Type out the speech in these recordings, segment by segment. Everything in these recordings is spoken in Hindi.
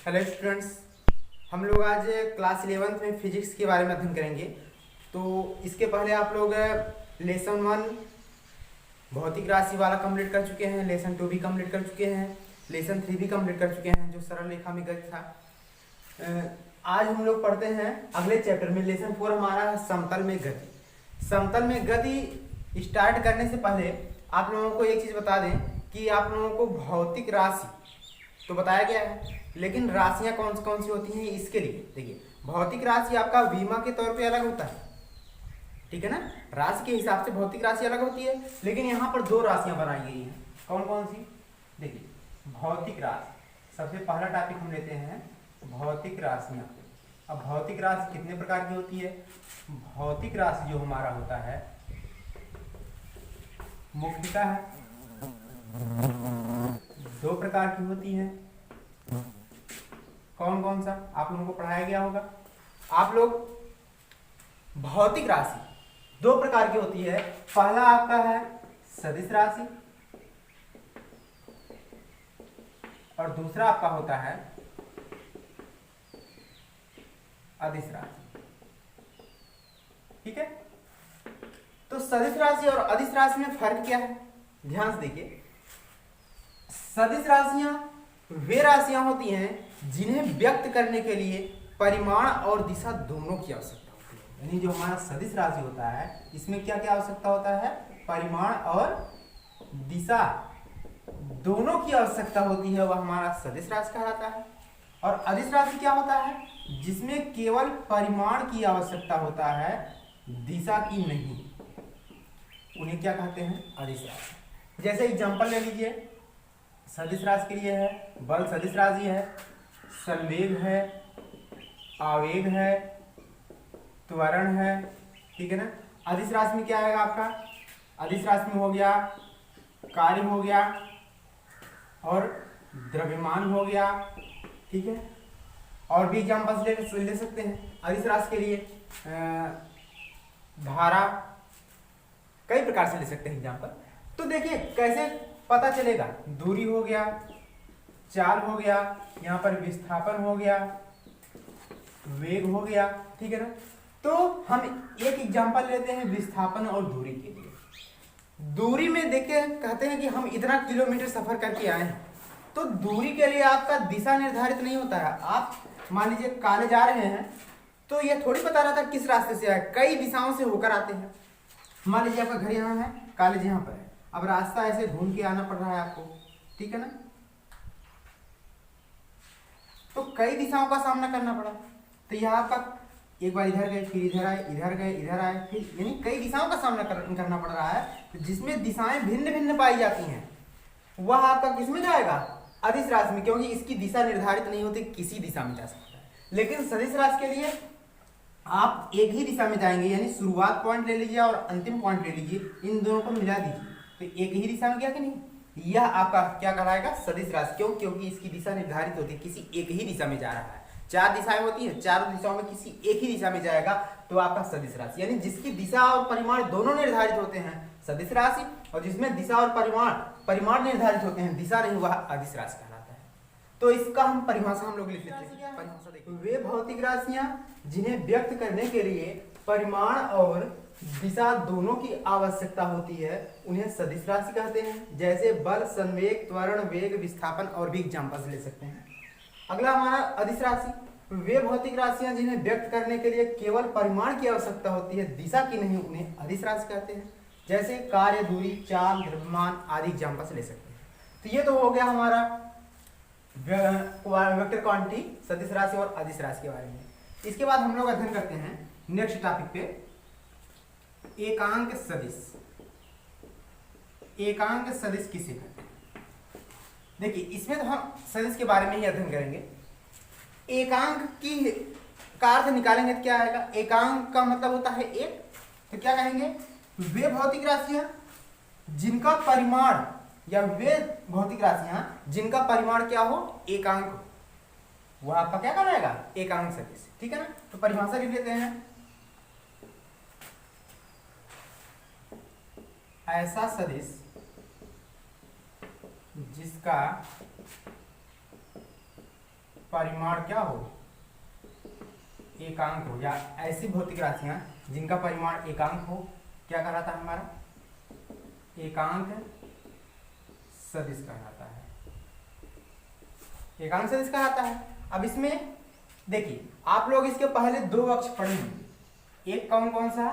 हेलो स्टूडेंट्स, हम लोग आज क्लास 11th में फिजिक्स के बारे में अध्ययन करेंगे। तो इसके पहले आप लोग लेसन 1 भौतिक राशि वाला कंप्लीट कर चुके हैं, लेसन 2 भी कंप्लीट कर चुके हैं, लेसन 3 भी कंप्लीट कर चुके हैं जो सरल रेखा में गति था। आज हम लोग पढ़ते हैं अगले चैप्टर में लेसन 4 हमारा है समतल में गति। समतल में गति स्टार्ट करने से पहले आप लोगों को एक चीज़ बता दें कि आप लोगों को भौतिक राशि तो बताया गया है, लेकिन राशियां कौन कौन सी होती हैं इसके लिए देखिए। भौतिक राशि आपका विमा के तौर पे अलग होता है, ठीक है ना। राशि के हिसाब से भौतिक राशि अलग होती है, लेकिन यहाँ पर दो राशियां बनाई गई हैं। कौन कौन सी? देखिए, भौतिक राशि सबसे पहला टॉपिक हम लेते हैं, भौतिक राशियां। अब भौतिक राशि कितने प्रकार की होती है? भौतिक राशि जो हमारा होता है मुख्यतः है दो प्रकार की होती है। कौन कौन सा आप लोगों को पढ़ाया गया होगा। आप लोग भौतिक राशि दो प्रकार की होती है। पहला आपका है सदिश राशि और दूसरा आपका होता है अदिश राशि, ठीक है। तो सदिश राशि और अदिश राशि में फर्क क्या है, ध्यान से देखिए। सदिश राशियां वे राशियां होती हैं जिन्हें व्यक्त करने के लिए परिमाण और दिशा दोनों की आवश्यकता होती है। यानी जो हमारा सदिश राशि होता है इसमें क्या क्या आवश्यकता होता है? परिमाण और दिशा दोनों की आवश्यकता होती है, वह हमारा सदिश राशि कहलाता है। और अदिश राशि क्या होता है? जिसमें केवल परिमाण की आवश्यकता होता है, दिशा की नहीं। उन्हें क्या कहते हैं? अदिश राशि। जैसे एग्जांपल ले लीजिए, सदिश राशि के लिए है बल सदिश राशि है, संवेग है, आवेग है, त्वरण है, ठीक है ना। अदिश राशि में क्या आएगा आपका? अदिश राशि में हो गया कार्य हो गया और द्रव्यमान हो गया, ठीक है। और भी एग्जाम्पल्स ले सकते हैं अदिश राशि के लिए। धारा, कई प्रकार से ले सकते हैं एग्जाम्पल। तो देखिए कैसे पता चलेगा। दूरी हो गया, चाल हो गया, यहाँ पर विस्थापन हो गया, वेग हो गया, ठीक है ना। तो हम एक एग्जांपल लेते हैं विस्थापन और दूरी के लिए। दूरी में देखिए कहते हैं कि हम इतना किलोमीटर सफर करके आए हैं, तो दूरी के लिए आपका दिशा निर्धारित नहीं होता है। आप मान लीजिए कॉलेज जा रहे हैं तो ये थोड़ी पता रहता किस रास्ते से आए, कई दिशाओं से होकर आते हैं। मान लीजिए आपका घर यहाँ है, कॉलेज यहाँ पर है, अब रास्ता ऐसे घूम के आना पड़ रहा है आपको, ठीक है ना। तो कई दिशाओं का सामना करना पड़ा। तो यह आपका एक बार इधर गए, फिर इधर आए, इधर गए, इधर आए, फिर यानी कई दिशाओं का सामना करना पड़ रहा है, जिसमें दिशाएं भिन्न भिन्न पाई जाती हैं। वह आपका किस में जाएगा? अदिश राशि में, क्योंकि इसकी दिशा निर्धारित नहीं होती, किसी दिशा में जा सकता है। लेकिन सदिश राशि के लिए आप एक ही दिशा में जाएंगे, यानी शुरुआत पॉइंट ले लीजिए और अंतिम पॉइंट ले लीजिए, इन दोनों को मिला दीजिए तो एक ही दिशा में गया कि नहीं। यह आपका क्या कहलाएगा? सदिश राशि। क्यों? क्योंकि इसकी दिशा निर्धारित होती है, किसी एक ही दिशा में जा रहा है। चार दिशाएं होती हैं, चारों दिशाओं में किसी एक ही दिशा में जाएगा तो आपका सदिश राशि। यानी जिसकी दिशा और परिमाण दोनों निर्धारित होते हैं सदिश राशि, और जिसमें दिशा और परिमाण निर्धारित होते हैं, दिशा नहीं, वह अदिश राशि कहलाता है। तो इसका हम परिभाषा हम लोग लिख लेते हैं। परिभाषा देखिए, वे भौतिक राशियां जिन्हें व्यक्त करने के लिए परिमाण और दिशा दोनों की आवश्यकता होती है, उन्हें सदिश राशि कहते हैं। जैसे बल, संवेग, त्वरण, वेग, विस्थापन और भी एग्जांपल्स ले सकते हैं। अगला हमारा अदिश राशि। वे भौतिक राशियां जिन्हें व्यक्त करने के लिए केवल परिमाण की आवश्यकता होती है, दिशा की नहीं, उन्हें अदिश राशि कहते हैं। जैसे कार्य, दूरी, चाल, द्रव्यमान आदि एग्जांपल्स ले सकते हैं। तो ये तो हो गया हमारा वेक्टर क्वांटिटी, सदिश राशि और अदिश राशि के बारे में। इसके बाद हम लोग अध्ययन करते हैं नेक्स्ट टॉपिक पे, एकांक सदिश। एकांक सदिश किसे कहते हैं? देखिए इसमें तो हम सदिश के बारे में ही अध्ययन करेंगे। एकांक की का अर्थ निकालेंगे तो क्या आएगा? एकांक का मतलब होता है एक, तो क्या कहेंगे? वे भौतिक राशियां जिनका परिमाण, या वे भौतिक राशियां जिनका परिमाण क्या हो? एकांक हो, वह आपका क्या कहलाएगा? एकांक सदिश, ठीक है ना। तो परिभाषा लिख लेते हैं, ऐसा सदिश जिसका परिमाण क्या हो, एकांक हो, या ऐसी भौतिक राशियां जिनका परिमाण एकांक हो, क्या कहलाता है हमारा, एकांक सदिश कहलाता है, एकांक सदिश कहलाता है। अब इसमें देखिए आप लोग इसके पहले दो अक्ष पढ़े होंगे, एक कौन कौन सा,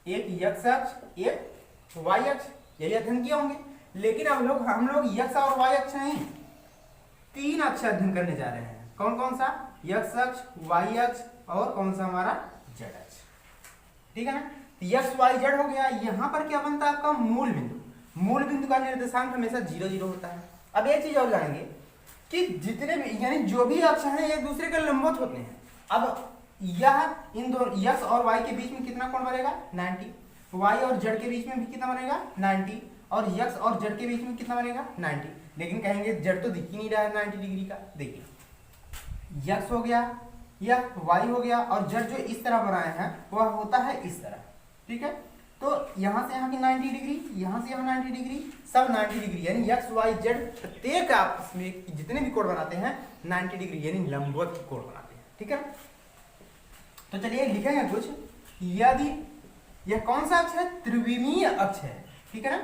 एक x अक्ष, एक y अक्ष, यही अध्ययन किए होंगे। लेकिन अब हम लोग x और y अक्ष नहीं, तीन अक्ष अध्ययन करने जा रहे हैं। कौन कौन सा, x अक्ष, y अक्ष और कौन सा हमारा z अक्ष, ठीक है ना। तो x y z हो गया। यहाँ पर क्या बनता है आपका मूल बिंदु, मूल बिंदु का निर्देशांक हमेशा 0 0 होता है। अब एक चीज और जानेंगे कि जितने भी यानी जो भी अक्ष हैं एक दूसरे के लंबवत होते हैं। अब यह इन दोनों x और y के बीच में कितना कोण बनेगा 90, y और z के बीच में भी कितना बनेगा 90, और x और z के बीच में कितना बनेगा 90। लेकिन कहेंगे z तो दिख ही नहीं रहा है 90 डिग्री का। देखिए x हो गया, यह y हो गया, और z जो इस तरह बनाए हैं वह होता है इस तरह, ठीक है। तो यहाँ से यहाँ की 90 डिग्री, यहाँ से यहाँ 90 डिग्री, सब 90 डिग्री, यानी x y z प्रत्येक आपस में जितने भी कोण बनाते हैं 90 डिग्री यानी लंबवत कोण बनाते हैं, ठीक है। तो चलिए लिखेंगे कुछ, यदि यह कौन सा अक्ष है, त्रिविमीय अक्ष है, ठीक है ना।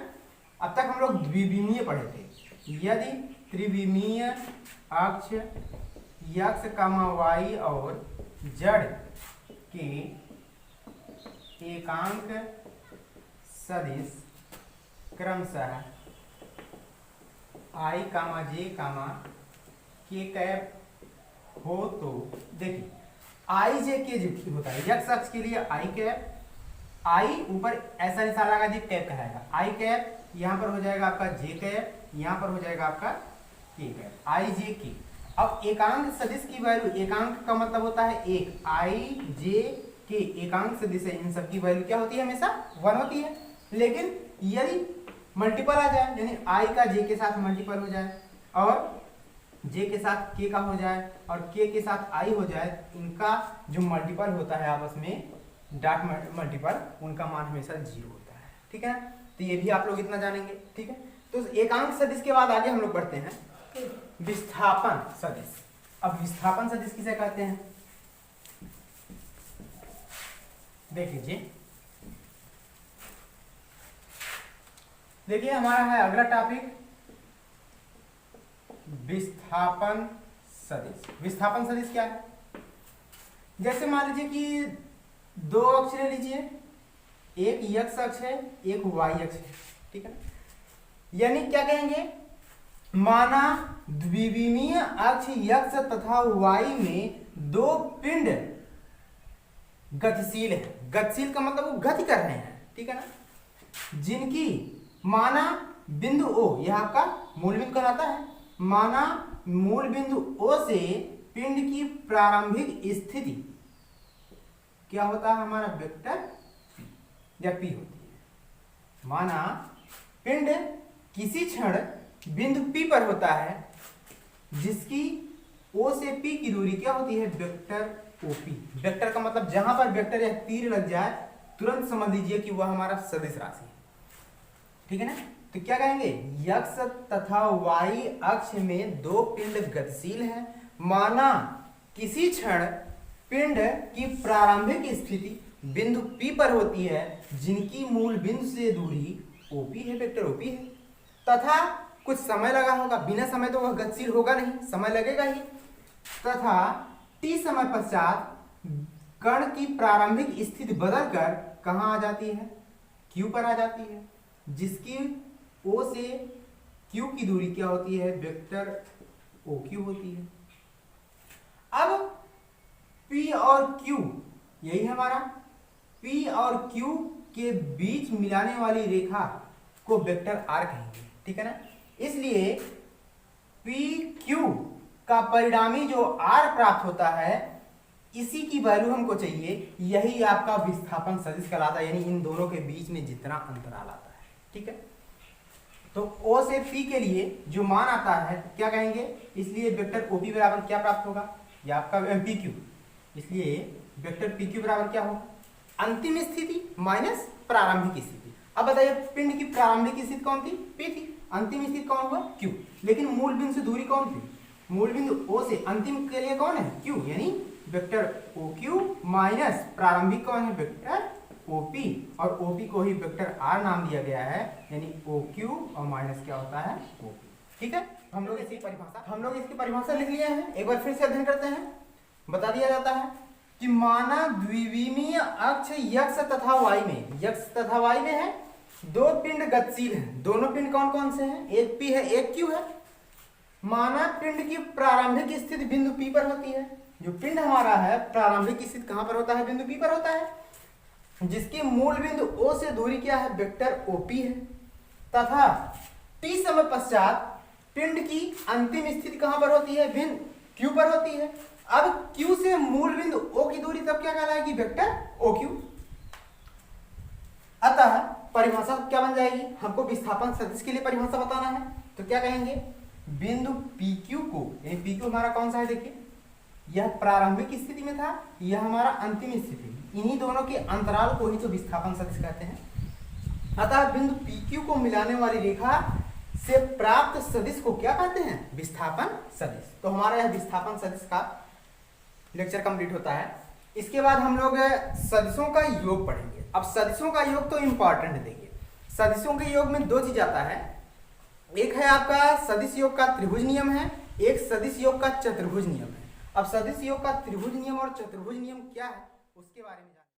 अब तक हम लोग द्विविमीय पढ़े थे। यदि त्रिविमीय अक्ष x, y और z के एकांक सदिश क्रमशः i, j, k कैप हो, तो देखिए i j k जो होता है x अक्ष के लिए i कैप, i ऊपर ऐसा निशान लगा दिए कैप कहलाएगा, i कैप, यहाँ पर हो जाएगा आपका j कैप, यहाँ पर हो जाएगा आपका k cap, i j k। अब एकांक सदिश की वैल्यू, एकांक का मतलब होता है एक, i j k एकांक सदिश है, इन सब की वैल्यू क्या होती है हमेशा 1 होती है। लेकिन यदि मल्टीपल आ जाए, यानी i का j के साथ मल्टीपल हो जाए और j के साथ k का हो जाए और k के साथ i हो जाए, इनका जो मल्टीपल होता है आपस में डॉट मल्टीपल, उनका मान हमेशा 0 होता है, ठीक है। तो ये भी आप लोग इतना जानेंगे, ठीक है। तो एकांक सदिश के बाद आगे हम लोग पढ़ते हैं विस्थापन सदिश। अब विस्थापन सदिश किसे कहते हैं, देख लीजिए। देखिए हमारा है अगला टॉपिक विस्थापन सदिश। विस्थापन सदिश क्या है, जैसे मान लीजिए कि दो अक्ष ले लीजिए, एक x अक्ष है, एक y अक्ष है, ठीक है। यानी क्या कहेंगे, माना द्विविमीय अक्ष x तथा y में दो पिंड गतिशील है। गतिशील का मतलब वो गति कर रहे हैं, ठीक है ना। जिनकी माना बिंदु O, यह आपका मूल बिंदु कहलाता है, माना मूल बिंदु O से पिंड की प्रारंभिक स्थिति क्या होता है हमारा वेक्टर P या P होती है। माना पिंड किसी क्षण बिंदु P पर होता है, जिसकी O से P की दूरी क्या होती है वेक्टर OP। वेक्टर का मतलब जहां पर वेक्टर या तीर लग जाए तुरंत समझ लीजिए कि वह हमारा सदिश राशि है, ठीक है ना। तो क्या कहेंगे, x तथा y अक्ष में दो पिंड गतिशील हैं, माना किसी क्षण पिंड की प्रारंभिक स्थिति बिंदु P पर होती है, जिनकी मूल बिंदु से दूरी OP है, वेक्टर OP है, तथा कुछ समय लगा होगा, बिना समय तो वह गतिशील होगा नहीं, समय लगेगा ही, तथा t समय पश्चात कण की प्रारंभिक स्थिति बदलकर कहाँ आ जाती है, Q पर आ जाती है, जिसकी O से Q की दूरी क्या होती है वेक्टर OQ होती है। अब P और Q, यही हमारा P और Q के बीच मिलाने वाली रेखा को वेक्टर R कहेंगे, ठीक है ना। इसलिए PQ का परिणामी जो R प्राप्त होता है, इसी की वैल्यू हमको चाहिए, यही आपका विस्थापन सदिश कहलाता है, यानी इन दोनों के बीच में जितना अंतराल आता है, ठीक है। तो O से P के लिए जो मान आता है क्या कहेंगे, इसलिए वेक्टर OP बराबर क्या प्राप्त होगा, या आपका PQ, इसलिए वेक्टर PQ बराबर क्या होगा, अंतिम स्थिति माइनस प्रारंभिक स्थिति। अब बताइए पिंड की प्रारंभिक स्थिति कौन थी, P थी, अंतिम स्थिति कौन हुआ Q, लेकिन मूल बिंदु से दूरी कौन थी, मूल बिंदु O से अंतिम के लिए कौन है, Q, यानी वेक्टर OQ माइनस प्रारंभिक कौन है, वेक्टर OP, और OP को ही वेक्टर R नाम दिया गया है, यानी OQ और माइनस क्या होता है, OP। ठीक है, हम लोग इसकी परिभाषा लिख लिए हैं, एक बार फिर से अध्ययन करते हैं। बता दिया जाता है कि माना द्विविमीय अक्ष यक्ष तथा वाई में है, दो पिंड गतिशील हैं। दोनों पिंड कौन कौन से हैं, एक P है एक Q है। माना पिंड की प्रारंभिक स्थिति बिंदु P पर होती है। जो पिंड हमारा है प्रारंभिक स्थिति कहां पर होता है, बिंदु P पर होता है, जिसकी मूल बिंदु O से दूरी क्या है, वेक्टर OP है, तथा T समय पश्चात पिंड की अंतिम स्थिति कहां पर होती है, बिंदु Q पर होती है। अब Q से मूल बिंदु O की दूरी तब क्या कहलाएगी, वेक्टर OQ। अतः परिभाषा क्या बन जाएगी, हमको विस्थापन सदिश के लिए परिभाषा बताना है, तो क्या कहेंगे, बिंदु PQ को, यानी PQ हमारा कौन सा है, देखिए यह प्रारंभिक स्थिति में था, यह हमारा अंतिम स्थिति, इन्हीं दोनों के अंतराल को ही तो विस्थापन सदिश कहते हैं। अतः बिंदु PQ को मिलाने वाली रेखा से प्राप्त सदिश को क्या कहते हैं, विस्थापन सदिश। तो हमारा यह विस्थापन सदिश का लेक्चर कंप्लीट होता है। इसके बाद हम लोग सदिशों का योग पढ़ेंगे। अब सदिशों का योग तो इंपॉर्टेंट है, देखिए सदिशों के योग में दो चीज आता है, एक है आपका सदिश योग का त्रिभुज नियम है, एक सदिश योग का चतुर्भुज नियम है। अब सदिश योग का त्रिभुज नियम और चतुर्भुज नियम क्या है उसके बारे में